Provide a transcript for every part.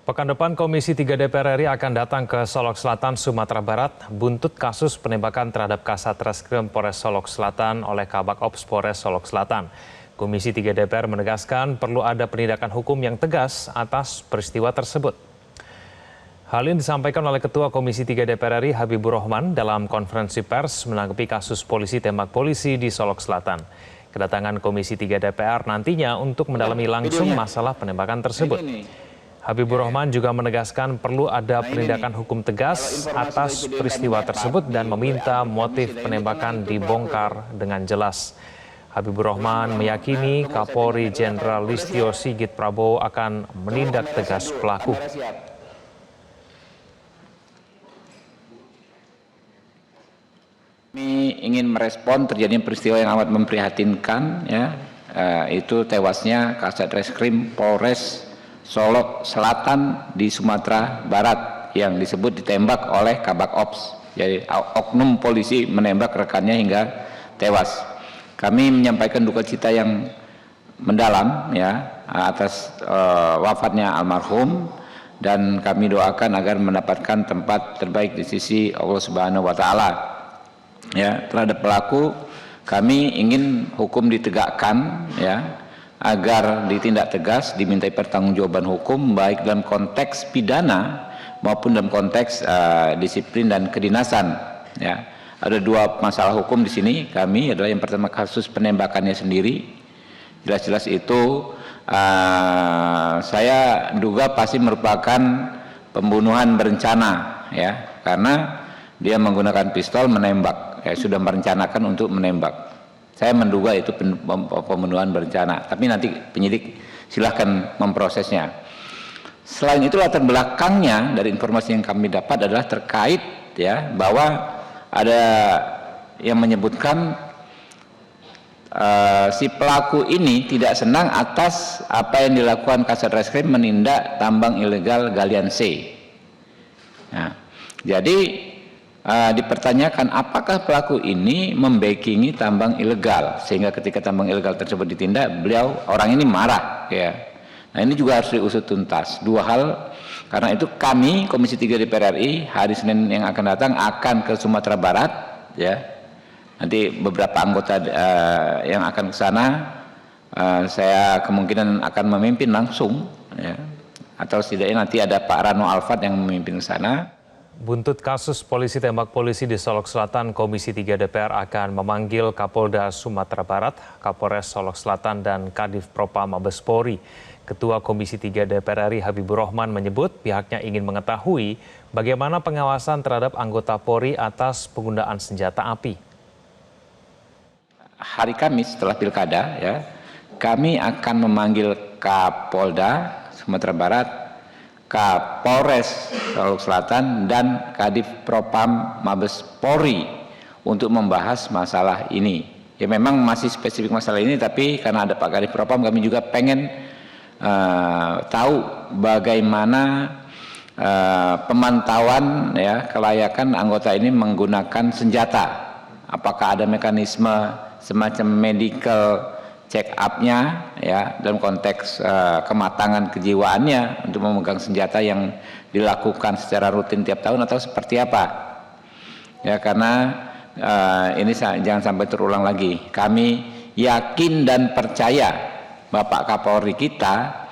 Pekan depan Komisi 3 DPR RI akan datang ke Solok Selatan, Sumatera Barat, buntut kasus penembakan terhadap Kasat Reskrim Polres Solok Selatan oleh Kabak Ops Polres Solok Selatan. Komisi 3 DPR menegaskan perlu ada penindakan hukum yang tegas atas peristiwa tersebut. Hal ini disampaikan oleh Ketua Komisi 3 DPR RI Habibur Rahman dalam konferensi pers menanggapi kasus polisi tembak polisi di Solok Selatan. Kedatangan Komisi 3 DPR nantinya untuk mendalami langsung masalah penembakan tersebut. Habibur Rahman juga menegaskan perlu ada penindakan hukum tegas atas peristiwa tersebut dan meminta motif penembakan dibongkar dengan jelas. Habibur Rahman meyakini Kapolri Jenderal Listio Sigit Prabowo akan menindak tegas pelaku. Kami ingin merespon terjadinya peristiwa yang amat memprihatinkan, itu tewasnya Kasat Reskrim Polres Solok Selatan di Sumatera Barat yang disebut ditembak oleh Kabak Ops. Jadi oknum polisi menembak rekannya hingga tewas. Kami menyampaikan duka cita yang mendalam atas wafatnya almarhum, dan kami doakan agar mendapatkan tempat terbaik di sisi Allah Subhanahu wa taala. Terhadap pelaku kami ingin hukum ditegakkan, agar ditindak tegas, dimintai pertanggungjawaban hukum baik dalam konteks pidana maupun dalam konteks disiplin dan kedinasan. Ada dua masalah hukum di sini kami, adalah yang pertama kasus penembakannya sendiri. Jelas-jelas itu saya duga pasti merupakan pembunuhan berencana, karena dia menggunakan pistol menembak, sudah merencanakan untuk menembak. Saya menduga itu pembunuhan berencana, tapi nanti penyidik silahkan memprosesnya. Selain itu latar belakangnya dari informasi yang kami dapat adalah terkait bahwa ada yang menyebutkan si pelaku ini tidak senang atas apa yang dilakukan Kasat Reskrim menindak tambang ilegal galian C. Jadi dipertanyakan apakah pelaku ini membackingi tambang ilegal, sehingga ketika tambang ilegal tersebut ditindak, orang ini marah. Nah, ini juga harus diusut tuntas. Dua hal. Karena itu kami Komisi 3 DPR RI hari Senin yang akan datang akan ke Sumatera Barat. Nanti beberapa anggota yang akan ke sana, saya kemungkinan akan memimpin langsung, atau setidaknya nanti ada Pak Rano Alfat yang memimpin ke sana. Buntut kasus polisi tembak polisi di Solok Selatan, Komisi 3 DPR akan memanggil Kapolda Sumatera Barat, Kapolres Solok Selatan, dan Kadif Propam Mabes Polri. Ketua Komisi 3 DPR RI Habibur Rahman menyebut pihaknya ingin mengetahui bagaimana pengawasan terhadap anggota Polri atas penggunaan senjata api. Hari Kamis setelah Pilkada, kami akan memanggil Kapolda Sumatera Barat, Kapolres Solok Selatan, dan Kadif Propam Mabes Polri untuk membahas masalah ini. Memang masih spesifik masalah ini, tapi karena ada Pak Kadif Propam, kami juga pengen tahu bagaimana pemantauan kelayakan anggota ini menggunakan senjata. Apakah ada mekanisme semacam medical check up-nya dalam konteks kematangan kejiwaannya untuk memegang senjata yang dilakukan secara rutin tiap tahun, atau seperti apa. Karena ini jangan sampai terulang lagi. Kami yakin dan percaya Bapak Kapolri kita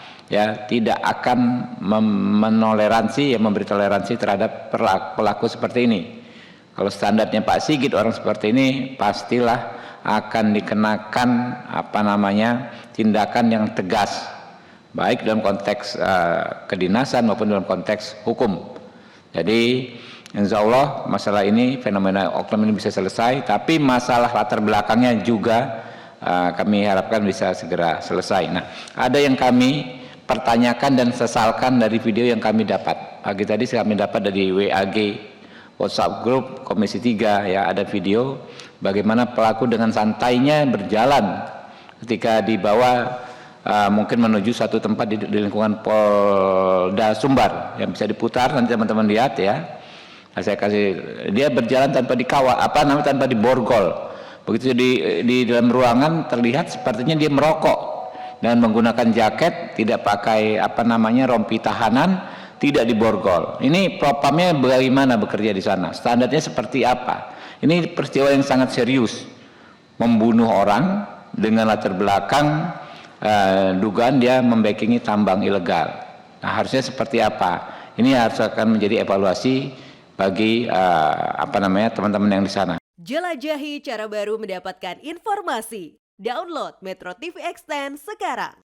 tidak akan memberi toleransi terhadap pelaku seperti ini. Kalau standarnya Pak Sigit orang seperti ini, pastilah akan dikenakan tindakan yang tegas, baik dalam konteks kedinasan maupun dalam konteks hukum. Jadi insya Allah masalah ini, fenomena oknum ini bisa selesai, tapi masalah latar belakangnya juga kami harapkan bisa segera selesai. Nah, ada yang kami pertanyakan dan sesalkan dari video yang kami dapat. Pagi tadi kami dapat dari WAG WhatsApp Group Komisi 3, ada video bagaimana pelaku dengan santainya berjalan ketika dibawa mungkin menuju satu tempat di lingkungan Polda Sumbar, yang bisa diputar nanti teman-teman lihat. Nah, saya kasih, dia berjalan tanpa dikawal, tanpa diborgol. Begitu di dalam ruangan terlihat sepertinya dia merokok dan menggunakan jaket, tidak pakai rompi tahanan, tidak diborgol. Ini propamnya bagaimana bekerja di sana? Standarnya seperti apa? Ini peristiwa yang sangat serius, membunuh orang dengan latar belakang dugaan dia membackingi tambang ilegal. Nah, harusnya seperti apa? Ini harus akan menjadi evaluasi bagi teman-teman yang di sana. Jelajahi cara baru mendapatkan informasi. Download Metro TV Extend sekarang.